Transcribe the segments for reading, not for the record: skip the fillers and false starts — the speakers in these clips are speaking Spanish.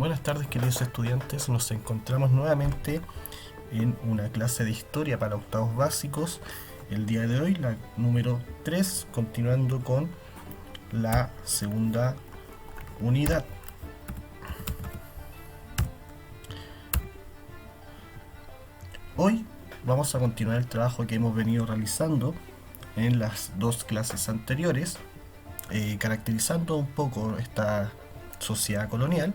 Buenas tardes, queridos estudiantes. Nos encontramos nuevamente en una clase de historia para octavos básicos. El día de hoy, la número 3, continuando con la segunda unidad. Hoy vamos a continuar el trabajo que hemos venido realizando en las dos clases anteriores, caracterizando un poco esta sociedad colonial,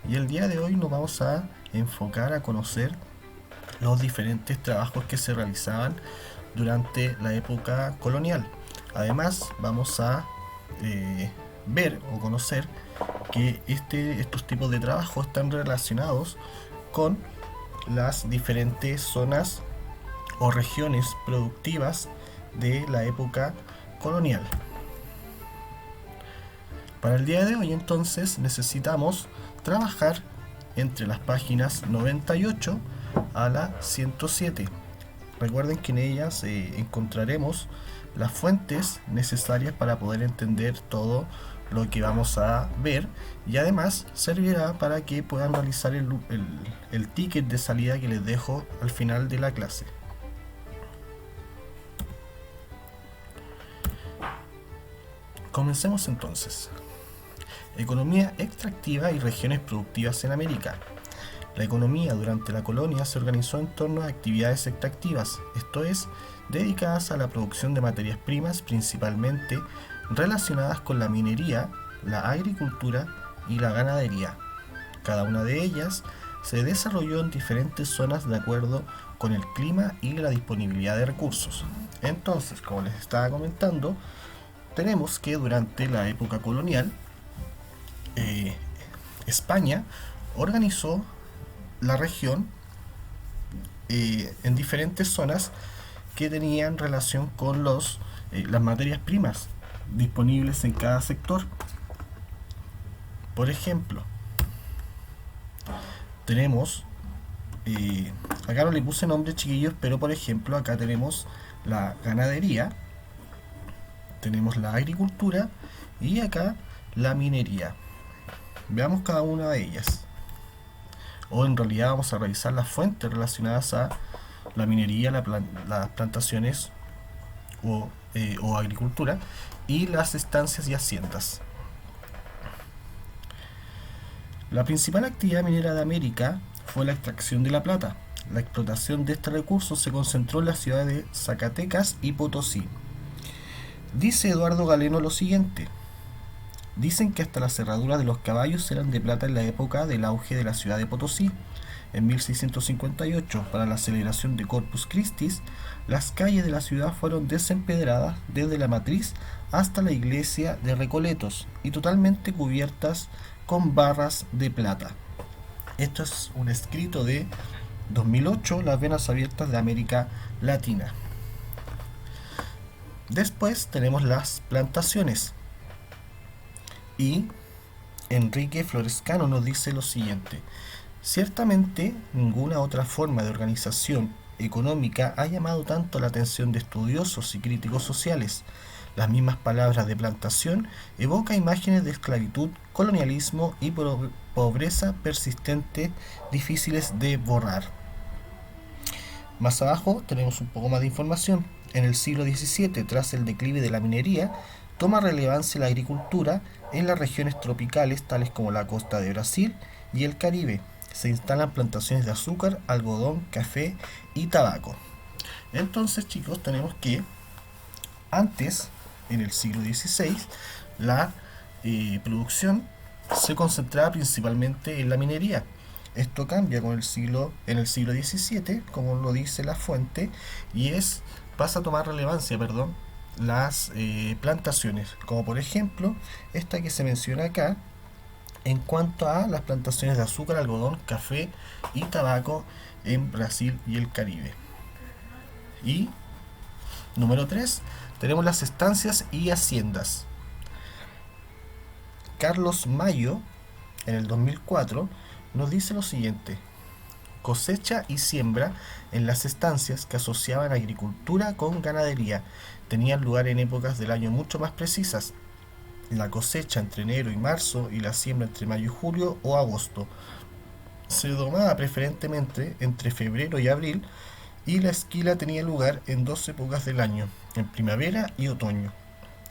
y el día de hoy nos vamos a enfocar a conocer los diferentes trabajos que se realizaban durante la época colonial. Además vamos a ver o conocer que estos tipos de trabajos están relacionados con las diferentes zonas o regiones productivas de la época colonial. Para el día de hoy entonces necesitamos trabajar entre las páginas 98 a la 107. Recuerden que en ellas encontraremos las fuentes necesarias para poder entender todo lo que vamos a ver, y además servirá para que puedan realizar el ticket de salida que les dejo al final de la clase. Comencemos entonces. Economía extractiva y regiones productivas en América. La economía durante la colonia se organizó en torno a actividades extractivas, esto es, dedicadas a la producción de materias primas principalmente relacionadas con la minería, la agricultura y la ganadería. Cada una de ellas se desarrolló en diferentes zonas de acuerdo con el clima y la disponibilidad de recursos. Entonces, como les estaba comentando, tenemos que durante la época colonial, España organizó la región en diferentes zonas que tenían relación con las materias primas disponibles en cada sector. Por ejemplo, tenemos, acá no le puse nombre, chiquillos, pero por ejemplo acá tenemos la ganadería, tenemos la agricultura y acá la minería. Veamos cada una de ellas. O en realidad vamos a revisar las fuentes relacionadas a la minería, las plantaciones o agricultura, y las estancias y haciendas. La principal actividad minera de América fue la extracción de la plata. La explotación de este recurso se concentró en las ciudades de Zacatecas y Potosí. Dice Eduardo Galeno lo siguiente: dicen que hasta las cerraduras de los caballos eran de plata en la época del auge de la ciudad de Potosí. En 1658, para la celebración de Corpus Christi, las calles de la ciudad fueron desempedradas desde la matriz hasta la iglesia de Recoletos y totalmente cubiertas con barras de plata. Esto es un escrito de 2008, Las venas abiertas de América Latina. Después tenemos las plantaciones. Y Enrique Florescano nos dice lo siguiente: ciertamente ninguna otra forma de organización económica ha llamado tanto la atención de estudiosos y críticos sociales. Las mismas palabras de plantación evocan imágenes de esclavitud, colonialismo y pobreza persistente difíciles de borrar. Más abajo tenemos un poco más de información. En el siglo XVII, tras el declive de la minería, toma relevancia la agricultura en las regiones tropicales tales como la costa de Brasil y el Caribe. Se instalan plantaciones de azúcar, algodón, café y tabaco. Entonces, chicos, tenemos que antes, en el siglo XVI, la producción se concentraba principalmente en la minería. Esto cambia en el siglo XVII, como lo dice la fuente, y pasa a tomar relevancia, las plantaciones, como por ejemplo esta que se menciona acá, en cuanto a las plantaciones de azúcar, algodón, café y tabaco en Brasil y el Caribe. Y número 3, tenemos las estancias y haciendas. Carlos Mayo, en el 2004, nos dice lo siguiente: cosecha y siembra en las estancias que asociaban agricultura con ganadería tenían lugar en épocas del año mucho más precisas. la cosecha entre enero y marzo y la siembra entre mayo y julio o agosto. Se domaba preferentemente entre febrero y abril y la esquila tenía lugar en dos épocas del año, en primavera y otoño.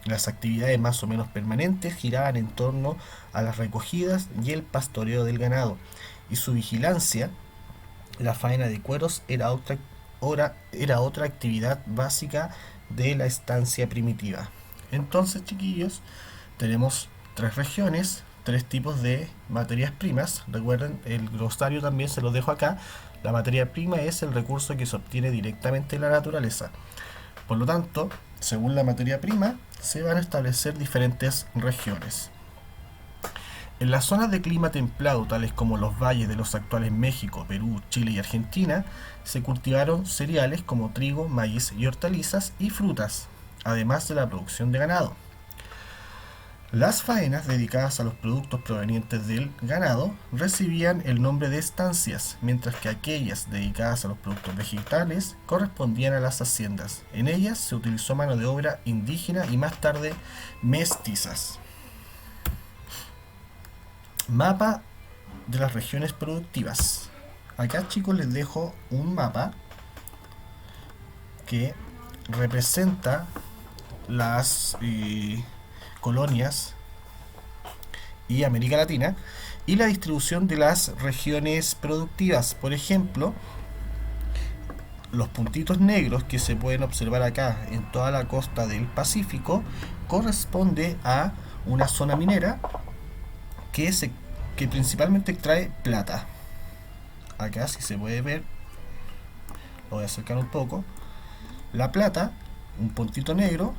Las actividades más o menos permanentes giraban en torno a las recogidas y el pastoreo del ganado, y su vigilancia, la faena de cueros, era otra actividad básica de la estancia primitiva. Entonces, chiquillos, tenemos tres regiones, tres tipos de materias primas. Recuerden, el glosario también se lo dejo acá. La materia prima es el recurso que se obtiene directamente de la naturaleza. Por lo tanto, según la materia prima, se van a establecer diferentes regiones. En las zonas de clima templado, tales como los valles de los actuales México, Perú, Chile y Argentina, se cultivaron cereales como trigo, maíz y hortalizas y frutas, además de la producción de ganado. Las faenas dedicadas a los productos provenientes del ganado recibían el nombre de estancias, mientras que aquellas dedicadas a los productos vegetales correspondían a las haciendas. En ellas se utilizó mano de obra indígena y más tarde mestizas. Mapa de las regiones productivas. Acá, chicos, les dejo un mapa que representa las colonias y América Latina y la distribución de las regiones productivas. Por ejemplo, los puntitos negros que se pueden observar acá en toda la costa del Pacífico corresponde a una zona minera que principalmente extrae plata. Acá, si se puede ver, lo voy a acercar un poco. La plata, un puntito negro.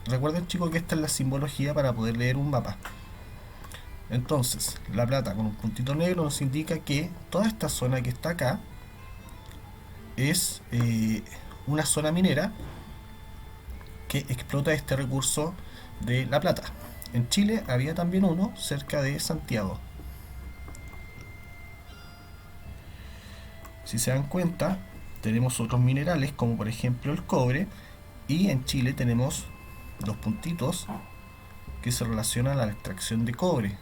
Recuerden, chicos, que esta es la simbología para poder leer un mapa. Entonces, la plata con un puntito negro nos indica que toda esta zona que está acá es una zona minera que explota este recurso de la plata. En Chile había también uno cerca de Santiago. Si se dan cuenta, tenemos otros minerales como por ejemplo el cobre, y en Chile tenemos los puntitos que se relacionan a la extracción de cobre.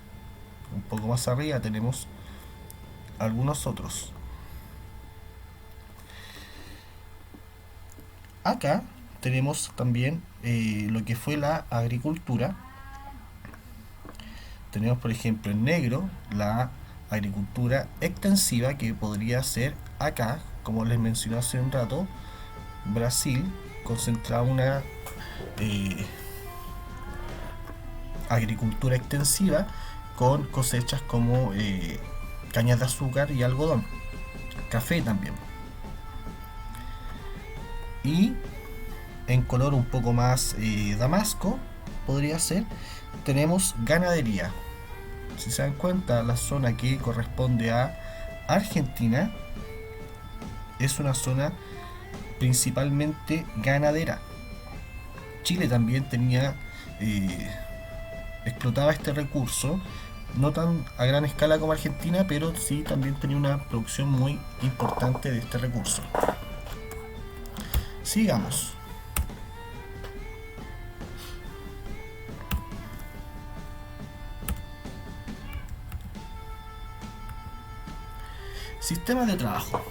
Un poco más arriba tenemos algunos otros. Acá tenemos también lo que fue la agricultura. Tenemos, por ejemplo, en negro la agricultura extensiva, que podría ser acá, como les mencioné hace un rato, Brasil, concentrada una agricultura extensiva con cosechas como cañas de azúcar y algodón, café también. Y en color un poco más damasco podría ser, tenemos ganadería. Si se dan cuenta, la zona que corresponde a Argentina es una zona principalmente ganadera. Chile también tenía explotaba este recurso, no tan a gran escala como Argentina, pero sí también tenía una producción muy importante de este recurso. Sigamos. Sistemas de trabajo.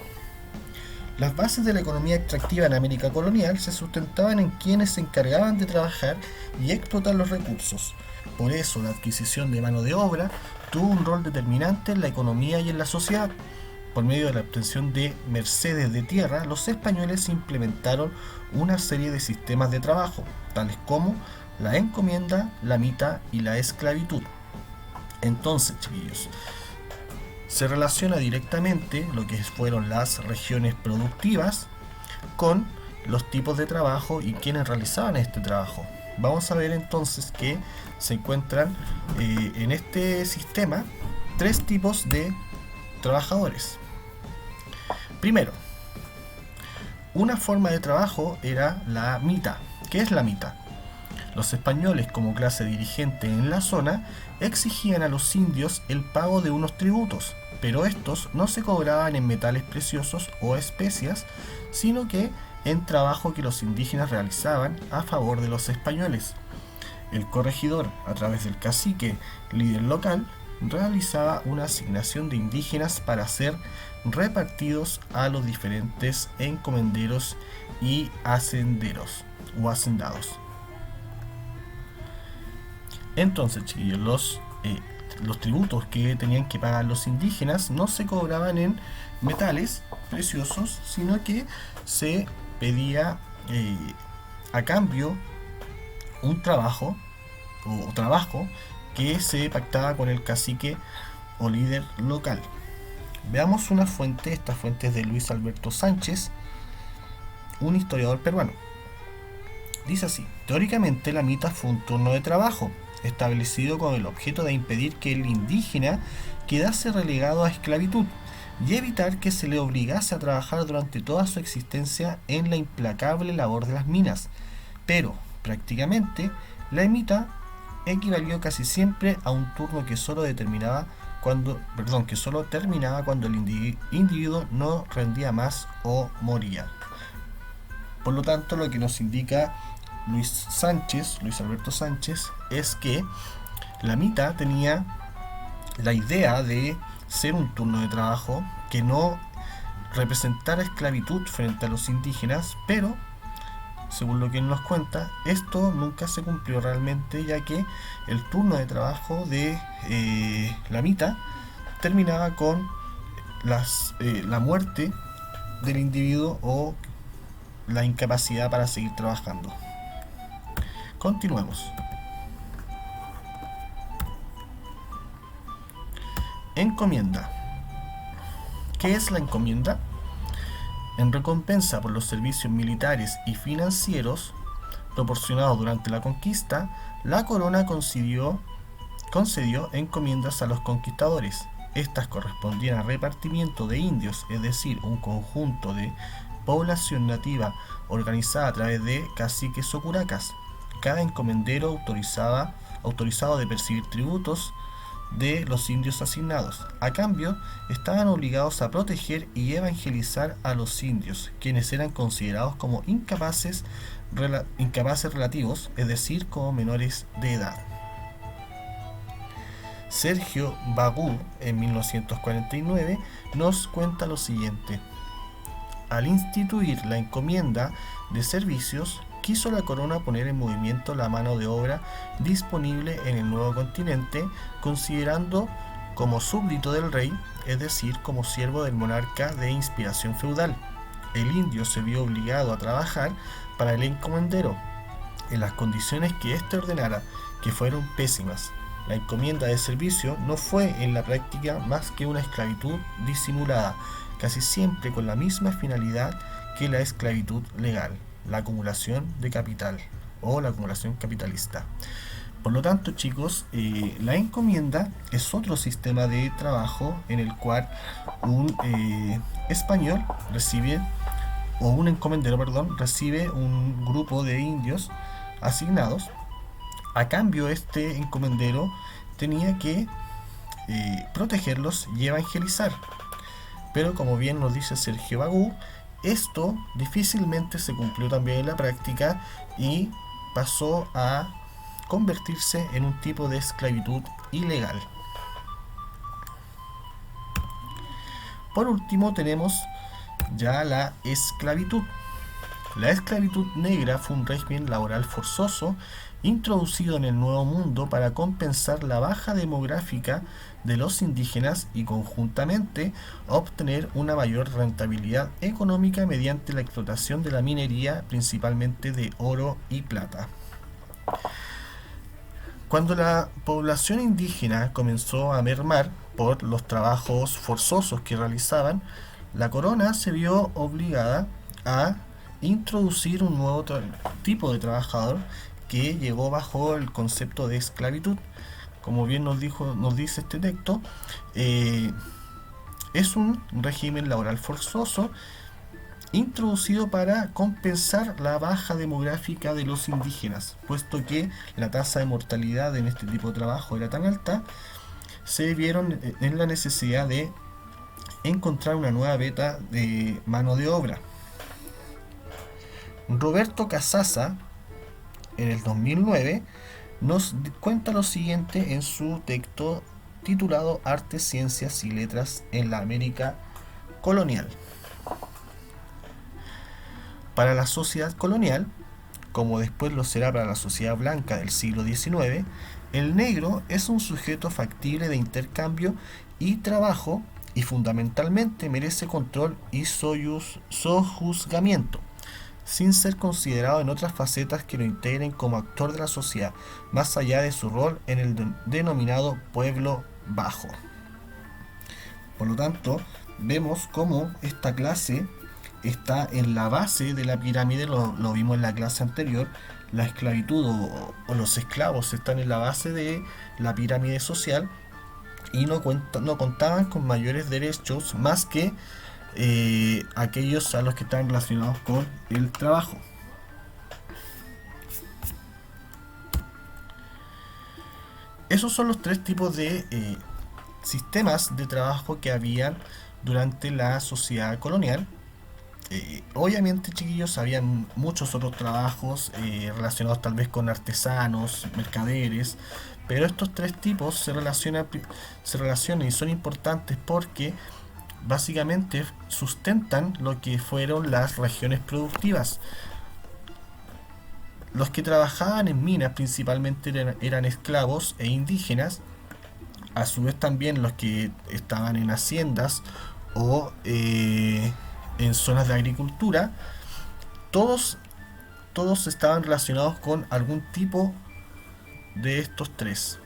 Las bases de la economía extractiva en América colonial se sustentaban en quienes se encargaban de trabajar y explotar los recursos. Por eso, la adquisición de mano de obra tuvo un rol determinante en la economía y en la sociedad. Por medio de la obtención de mercedes de tierra, los españoles implementaron una serie de sistemas de trabajo, tales como la encomienda, la mita y la esclavitud. Entonces, chiquillos, se relaciona directamente lo que fueron las regiones productivas con los tipos de trabajo y quienes realizaban este trabajo. Vamos a ver entonces que se encuentran en este sistema tres tipos de trabajadores. Primero, una forma de trabajo era la mita. ¿Qué es la mita? Los españoles, como clase dirigente en la zona, exigían a los indios el pago de unos tributos, pero estos no se cobraban en metales preciosos o especias, sino que en trabajo que los indígenas realizaban a favor de los españoles. El corregidor, a través del cacique líder local, realizaba una asignación de indígenas para ser repartidos a los diferentes encomenderos y hacenderos o hacendados. Entonces, chiquillos, los tributos que tenían que pagar los indígenas no se cobraban en metales preciosos, sino que se pedía a cambio un trabajo o trabajo que se pactaba con el cacique o líder local. Veamos una fuente, esta fuente es de Luis Alberto Sánchez, un historiador peruano. Dice así: teóricamente la mita fue un turno de trabajo establecido con el objeto de impedir que el indígena quedase relegado a esclavitud y evitar que se le obligase a trabajar durante toda su existencia en la implacable labor de las minas. Pero, prácticamente, la mita equivalió casi siempre a un turno que solo terminaba cuando el individuo no rendía más o moría. Por lo tanto, lo que nos indica Luis Alberto Sánchez, es que la mita tenía la idea de ser un turno de trabajo que no representara esclavitud frente a los indígenas, pero según lo que él nos cuenta, esto nunca se cumplió realmente, ya que el turno de trabajo de la mita terminaba con la muerte del individuo o la incapacidad para seguir trabajando. Continuemos. Encomienda. ¿Qué es la encomienda? En recompensa por los servicios militares y financieros proporcionados durante la conquista, la corona concedió encomiendas a los conquistadores. Estas correspondían al repartimiento de indios, es decir, un conjunto de población nativa organizada a través de caciques o curacas. Cada encomendero autorizado de percibir tributos de los indios asignados. A cambio, estaban obligados a proteger y evangelizar a los indios, quienes eran considerados como incapaces relativos, es decir, como menores de edad. Sergio Bagú, en 1949, nos cuenta lo siguiente: al instituir la encomienda de servicios, quiso la corona poner en movimiento la mano de obra disponible en el nuevo continente, considerando como súbdito del rey, es decir, como siervo del monarca de inspiración feudal. El indio se vio obligado a trabajar para el encomendero, en las condiciones que éste ordenara, que fueron pésimas. La encomienda de servicio no fue en la práctica más que una esclavitud disimulada, casi siempre con la misma finalidad que la esclavitud legal: la acumulación de capital o la acumulación capitalista. Por lo tanto, chicos, la encomienda es otro sistema de trabajo en el cual un español recibe, o un encomendero, recibe un grupo de indios asignados. A cambio, este encomendero tenía que protegerlos y evangelizar. Pero como bien nos dice Sergio Bagú, esto difícilmente se cumplió también en la práctica y pasó a convertirse en un tipo de esclavitud ilegal. Por último tenemos ya la esclavitud. La esclavitud negra fue un régimen laboral forzoso introducido en el Nuevo Mundo para compensar la baja demográfica de los indígenas y conjuntamente obtener una mayor rentabilidad económica mediante la explotación de la minería, principalmente de oro y plata. Cuando la población indígena comenzó a mermar por los trabajos forzosos que realizaban, la corona se vio obligada a introducir un nuevo tipo de trabajador que llegó bajo el concepto de esclavitud. Como bien nos dice este texto, es un régimen laboral forzoso introducido para compensar la baja demográfica de los indígenas, puesto que la tasa de mortalidad en este tipo de trabajo era tan alta. Se vieron en la necesidad de encontrar una nueva beta de mano de obra. Roberto Casaza, en el 2009, nos cuenta lo siguiente en su texto titulado Artes, Ciencias y Letras en la América Colonial. Para la sociedad colonial, como después lo será para la sociedad blanca del siglo XIX, el negro es un sujeto factible de intercambio y trabajo y fundamentalmente merece control y sojuzgamiento, sin ser considerado en otras facetas que lo integren como actor de la sociedad, más allá de su rol en el denominado pueblo bajo. Por lo tanto, vemos cómo esta clase está en la base de la pirámide, lo vimos en la clase anterior. La esclavitud o los esclavos están en la base de la pirámide social y no contaban con mayores derechos más que aquellos a los que están relacionados con el trabajo. Esos son los tres tipos de sistemas de trabajo que habían durante la sociedad colonial. Obviamente, chiquillos, habían muchos otros trabajos relacionados tal vez con artesanos, mercaderes, pero estos tres tipos se relacionan y son importantes porque básicamente sustentan lo que fueron las regiones productivas. Los que trabajaban en minas principalmente eran esclavos e indígenas, a su vez también los que estaban en haciendas o en zonas de agricultura, todos estaban relacionados con algún tipo de estos tres,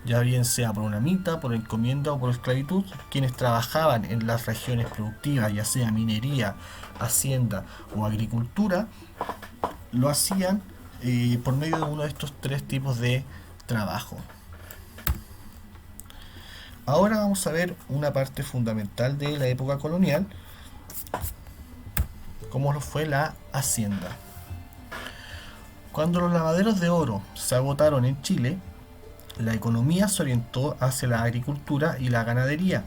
ya bien sea por una mita, por encomienda o por esclavitud. Quienes trabajaban en las regiones productivas, ya sea minería, hacienda o agricultura, lo hacían por medio de uno de estos tres tipos de trabajo. Ahora vamos a ver una parte fundamental de la época colonial, como lo fue la hacienda. Cuando los lavaderos de oro se agotaron en Chile, la economía se orientó hacia la agricultura y la ganadería,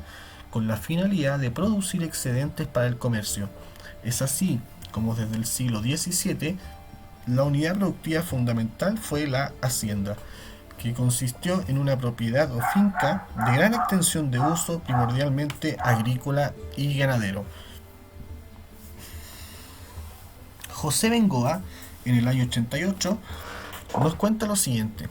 con la finalidad de producir excedentes para el comercio. Es así como desde el siglo XVII la unidad productiva fundamental fue la hacienda, que consistió en una propiedad o finca de gran extensión de uso, primordialmente agrícola y ganadero. José Bengoa, en el año 88, nos cuenta lo siguiente: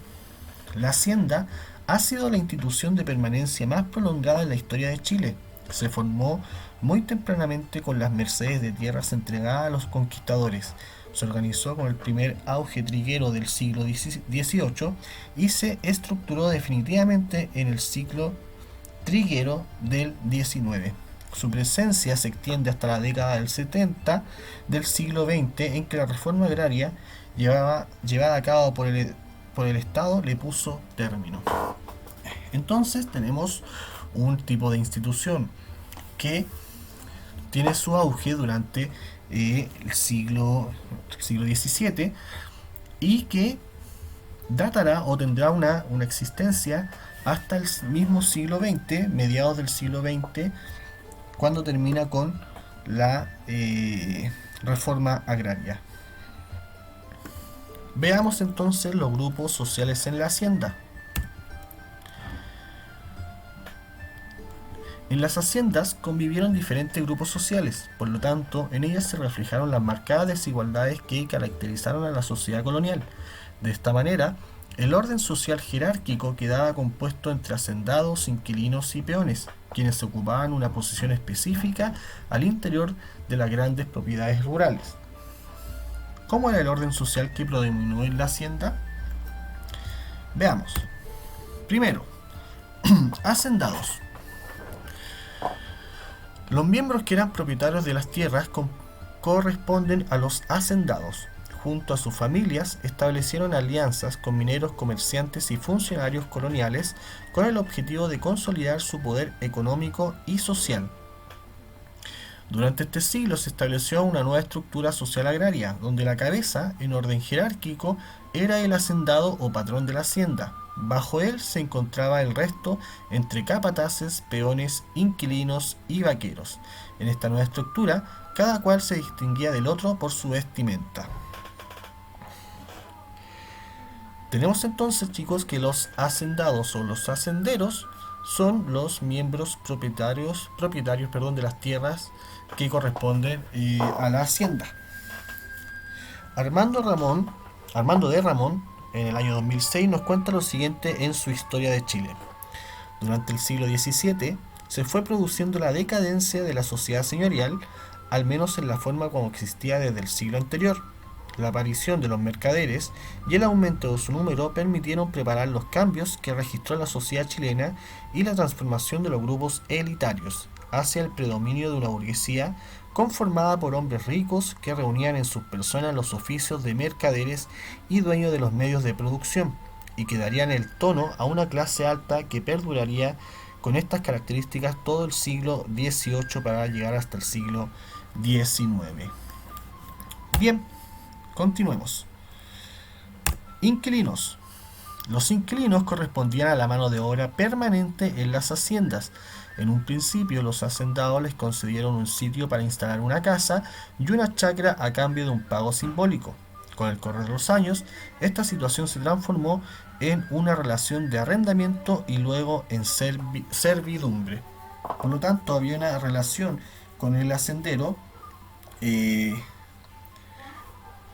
la hacienda ha sido la institución de permanencia más prolongada en la historia de Chile. Se formó muy tempranamente con las mercedes de tierras entregadas a los conquistadores. Se organizó con el primer auge triguero del siglo XVIII y se estructuró definitivamente en el ciclo triguero del XIX. Su presencia se extiende hasta la década del 70 del siglo XX, en que la reforma agraria llevada a cabo por el Estado le puso término. Entonces tenemos un tipo de institución que tiene su auge durante el siglo XVII y que datará o tendrá una existencia hasta el mismo siglo XX, mediados del siglo XX, cuando termina con la reforma agraria. Veamos entonces los grupos sociales en la hacienda. En las haciendas convivieron diferentes grupos sociales, por lo tanto, en ellas se reflejaron las marcadas desigualdades que caracterizaron a la sociedad colonial. De esta manera, el orden social jerárquico quedaba compuesto entre hacendados, inquilinos y peones, quienes ocupaban una posición específica al interior de las grandes propiedades rurales. ¿Cómo era el orden social que predominó en la hacienda? Veamos. Primero, hacendados. Los miembros que eran propietarios de las tierras corresponden a los hacendados. Junto a sus familias establecieron alianzas con mineros, comerciantes y funcionarios coloniales con el objetivo de consolidar su poder económico y social. Durante este siglo se estableció una nueva estructura social agraria, donde la cabeza, en orden jerárquico, era el hacendado o patrón de la hacienda. Bajo él se encontraba el resto entre capataces, peones, inquilinos y vaqueros. En esta nueva estructura, cada cual se distinguía del otro por su vestimenta. Tenemos entonces, chicos, que los hacendados o los hacenderos son los miembros propietarios, perdón, de las tierras que corresponden a la hacienda. Armando Ramón, Armando de Ramón, en el año 2006 nos cuenta lo siguiente en su Historia de Chile. Durante el siglo XVII se fue produciendo la decadencia de la sociedad señorial, al menos en la forma como existía desde el siglo anterior. La aparición de los mercaderes y el aumento de su número permitieron preparar los cambios que registró la sociedad chilena y la transformación de los grupos elitarios hacia el predominio de una burguesía conformada por hombres ricos que reunían en sus personas los oficios de mercaderes y dueños de los medios de producción, y que darían el tono a una clase alta que perduraría con estas características todo el siglo XVIII para llegar hasta el siglo XIX. Bien, continuemos. Inquilinos. Los inquilinos correspondían a la mano de obra permanente en las haciendas. En un principio, los hacendados les concedieron un sitio para instalar una casa y una chacra a cambio de un pago simbólico. Con el correr de los años, esta situación se transformó en una relación de arrendamiento y luego en servidumbre. Por lo tanto, había una relación con el hacendero.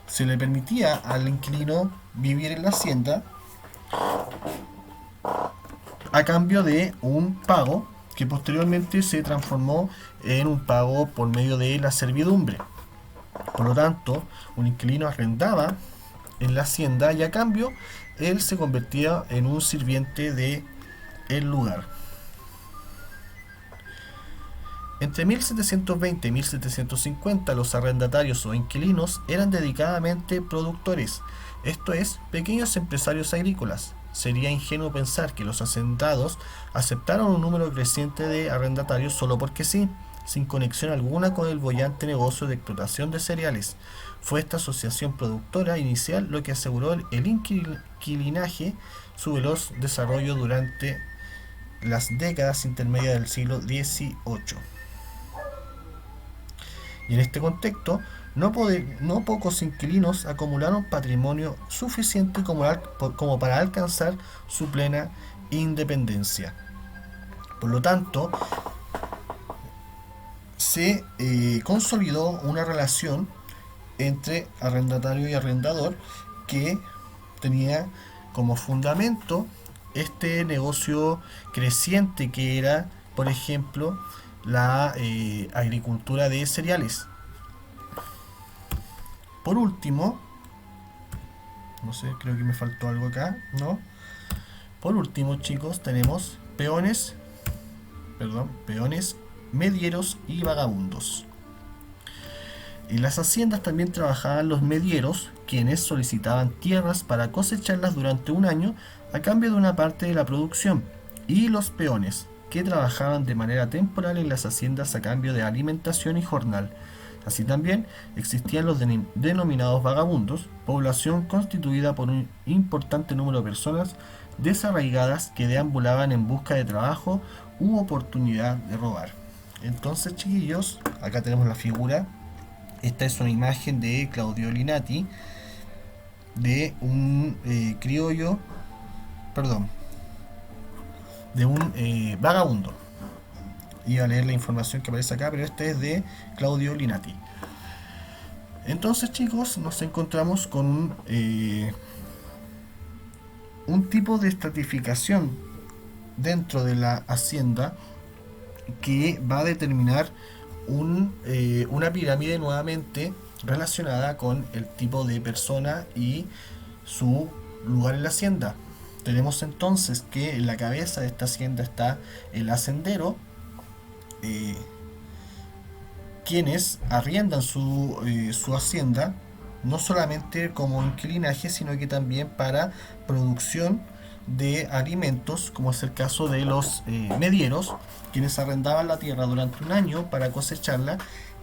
Se le permitía al inquilino vivir en la hacienda a cambio de un pago que posteriormente se transformó en un pago por medio de la servidumbre. Por lo tanto, un inquilino arrendaba en la hacienda y a cambio él se convertía en un sirviente de el lugar. Entre 1720 y 1750 los arrendatarios o inquilinos eran dedicadamente productores, esto es, pequeños empresarios agrícolas. Sería ingenuo pensar que los hacendados aceptaron un número creciente de arrendatarios solo porque sí, sin conexión alguna con el boyante negocio de explotación de cereales. Fue esta asociación productora inicial lo que aseguró el inquilinaje, su veloz desarrollo durante las décadas intermedias del siglo XVIII. Y en este contexto, no pocos inquilinos acumularon patrimonio suficiente como para alcanzar su plena independencia. Por lo tanto, se consolidó una relación entre arrendatario y arrendador que tenía como fundamento este negocio creciente que era, por ejemplo, la agricultura de cereales. Por último, no sé, creo que me faltó algo acá, ¿no? Por último, chicos, tenemos peones, medieros y vagabundos. En las haciendas también trabajaban los medieros, quienes solicitaban tierras para cosecharlas durante un año a cambio de una parte de la producción, y los peones, que trabajaban de manera temporal en las haciendas a cambio de alimentación y jornal. Así también existían los denominados vagabundos, población constituida por un importante número de personas desarraigadas que deambulaban en busca de trabajo u oportunidad de robar. Entonces, chiquillos, acá tenemos la figura. Esta es una imagen de Claudio Linati, de un de un vagabundo. Iba a leer la información que aparece acá, pero este es de Claudio Linati. Entonces, chicos, nos encontramos con un tipo de estratificación dentro de la hacienda que va a determinar una pirámide nuevamente relacionada con el tipo de persona y su lugar en la hacienda. Tenemos entonces que en la cabeza de esta hacienda está el hacendero, quienes arriendan su hacienda no solamente como inquilinaje, sino que también para producción de alimentos, como es el caso de los medieros, quienes arrendaban la tierra durante un año para cosecharla,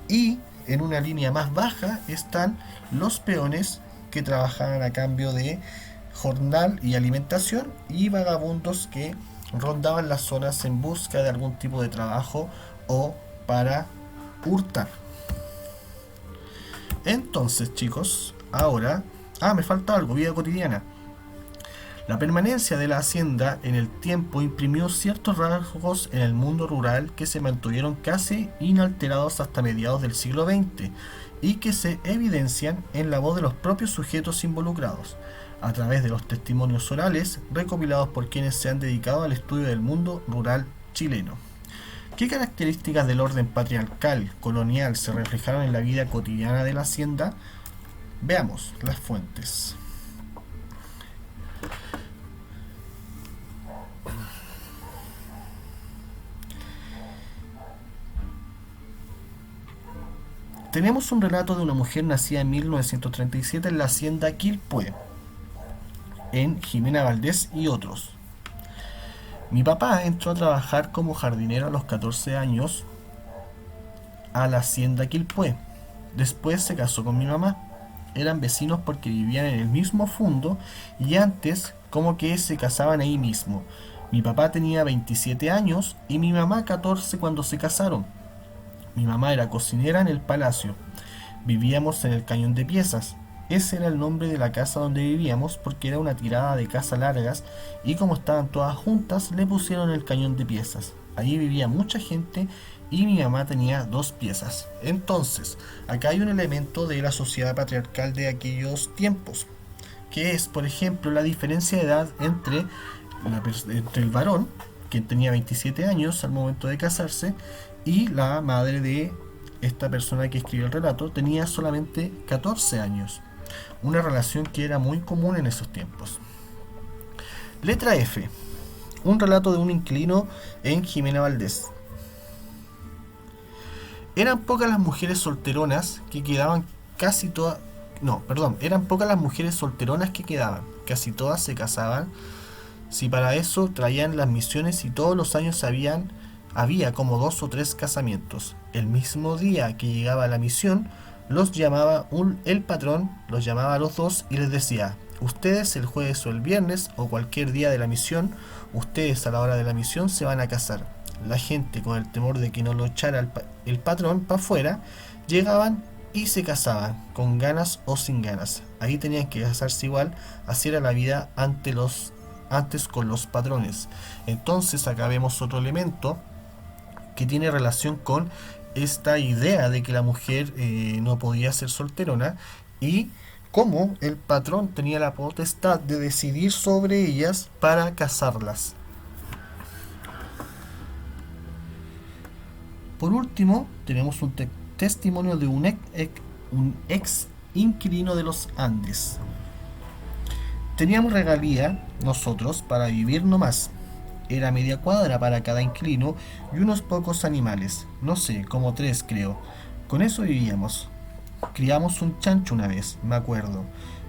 y en una línea más baja están los peones que trabajaban a cambio de jornal y alimentación, y vagabundos que rondaban las zonas en busca de algún tipo de trabajo o para hurtar. Entonces, chicos, ahora me falta algo, vida cotidiana. La permanencia de la hacienda en el tiempo imprimió ciertos rasgos en el mundo rural que se mantuvieron casi inalterados hasta mediados del siglo XX y que se evidencian en la voz de los propios sujetos involucrados, a través de los testimonios orales recopilados por quienes se han dedicado al estudio del mundo rural chileno. ¿Qué características del orden patriarcal colonial se reflejaron en la vida cotidiana de la hacienda? Veamos las fuentes. Tenemos un relato de una mujer nacida en 1937 en la hacienda Quilpué, en Jimena Valdés y otros. Mi papá entró a trabajar como jardinero a los 14 años a la hacienda Quilpué. Después se casó con mi mamá. Eran vecinos porque vivían en el mismo fundo y antes como que se casaban ahí mismo. Mi papá tenía 27 años y mi mamá 14 cuando se casaron. Mi mamá era cocinera en el palacio. Vivíamos en el Cañón de Piezas. Ese era el nombre de la casa donde vivíamos porque era una tirada de casas largas y como estaban todas juntas le pusieron el Cañón de Piezas. Allí vivía mucha gente y mi mamá tenía 2 piezas. Entonces, acá hay un elemento de la sociedad patriarcal de aquellos tiempos, que es, por ejemplo, la diferencia de edad entre el varón, que tenía 27 años al momento de casarse, y la madre de esta persona que escribió el relato tenía solamente 14 años. Una relación que era muy común en esos tiempos. Letra F. Un relato de un inquilino en Jimena Valdés. Eran pocas las mujeres solteronas que quedaban casi todas... No, perdón. Eran pocas las mujeres solteronas que quedaban. Casi todas se casaban. Si para eso traían las misiones y todos los años había como 2 o 3 casamientos. El mismo día que llegaba la misión, el patrón los llamaba a los dos y les decía: ustedes el jueves o el viernes o cualquier día de la misión, ustedes a la hora de la misión se van a casar. La gente, con el temor de que no lo echara el patrón para afuera, llegaban y se casaban, con ganas o sin ganas. Ahí tenían que casarse igual, así era la vida antes con los patrones. Entonces acá vemos otro elemento que tiene relación con esta idea de que la mujer no podía ser solterona y cómo el patrón tenía la potestad de decidir sobre ellas para casarlas. Por último, tenemos un testimonio de un ex inquilino de los Andes. Teníamos regalía nosotros para vivir nomás. Era media cuadra para cada inquilino y unos pocos animales, no sé, como 3 creo. Con eso vivíamos. Criamos un chancho una vez, me acuerdo.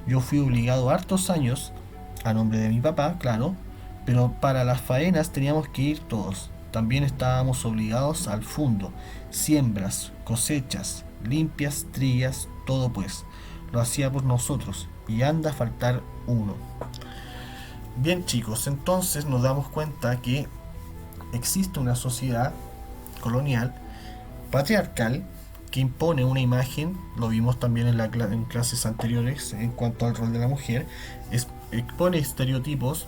Yo fui obligado hartos años, a nombre de mi papá, claro, pero para las faenas teníamos que ir todos. También estábamos obligados al fundo, siembras, cosechas, limpias, trillas, todo pues. Lo hacía por nosotros y anda a faltar uno. Bien chicos, entonces nos damos cuenta que existe una sociedad colonial, patriarcal, que impone una imagen, lo vimos también en clases anteriores en cuanto al rol de la mujer, expone estereotipos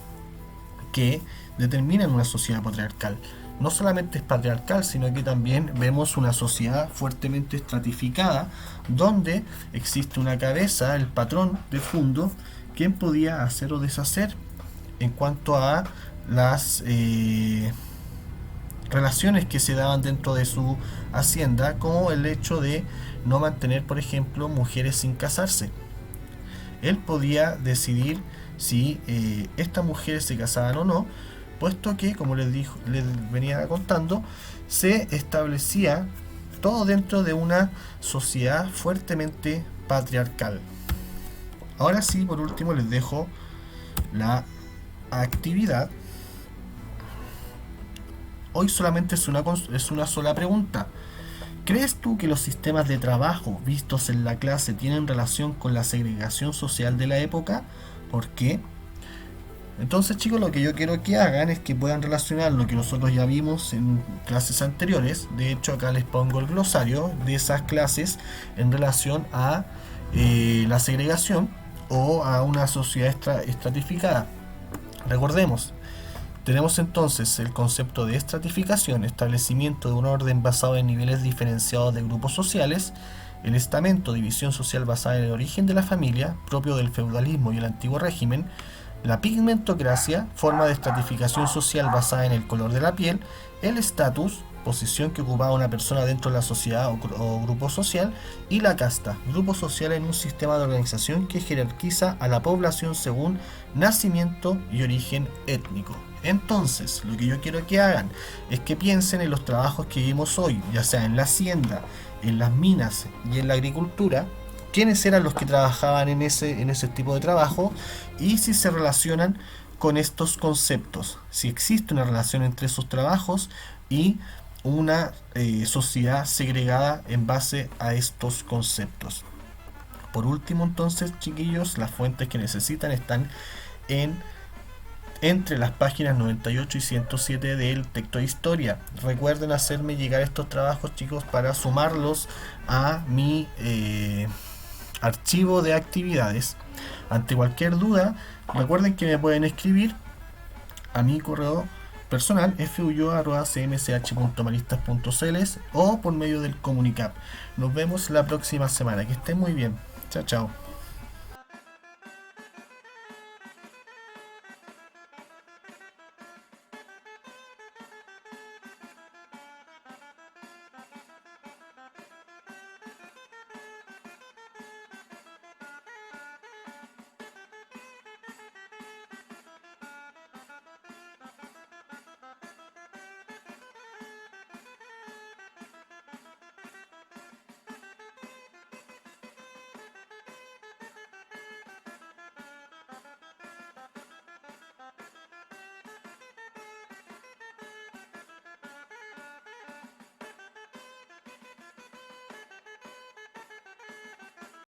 que determinan una sociedad patriarcal. No solamente es patriarcal, sino que también vemos una sociedad fuertemente estratificada, donde existe una cabeza, el patrón de fondo, quien podía hacer o deshacer en cuanto a las relaciones que se daban dentro de su hacienda, como el hecho de no mantener, por ejemplo, mujeres sin casarse. Él podía decidir si estas mujeres se casaban o no, puesto que, como les venía contando, se establecía todo dentro de una sociedad fuertemente patriarcal. Ahora sí, por último, les dejo la actividad. Hoy solamente es una sola pregunta. ¿Crees tú que los sistemas de trabajo vistos en la clase tienen relación con la segregación social de la época? ¿Por qué? Entonces chicos, lo que yo quiero que hagan es que puedan relacionar lo que nosotros ya vimos en clases anteriores. De hecho acá les pongo el glosario de esas clases en relación a la segregación o a una sociedad estratificada. Recordemos, tenemos entonces el concepto de estratificación, establecimiento de un orden basado en niveles diferenciados de grupos sociales, el estamento, división social basada en el origen de la familia, propio del feudalismo y el antiguo régimen, la pigmentocracia, forma de estratificación social basada en el color de la piel, el estatus, posición que ocupaba una persona dentro de la sociedad o grupo social, y la casta, grupo social en un sistema de organización que jerarquiza a la población según nacimiento y origen étnico. Entonces, lo que yo quiero que hagan es que piensen en los trabajos que vimos hoy, ya sea en la hacienda, en las minas y en la agricultura, quiénes eran los que trabajaban en ese tipo de trabajo y si se relacionan con estos conceptos, si existe una relación entre esos trabajos y una sociedad segregada en base a estos conceptos. Por último, entonces, chiquillos, las fuentes que necesitan están en entre las páginas 98 y 107 del texto de historia. Recuerden hacerme llegar estos trabajos, chicos, para sumarlos a mi archivo de actividades. Ante cualquier duda, recuerden que me pueden escribir a mi correo personal fuyo@cmch.maristas.cl o por medio del Comunicap. Nos vemos la próxima semana. Que estén muy bien. Chao, chao.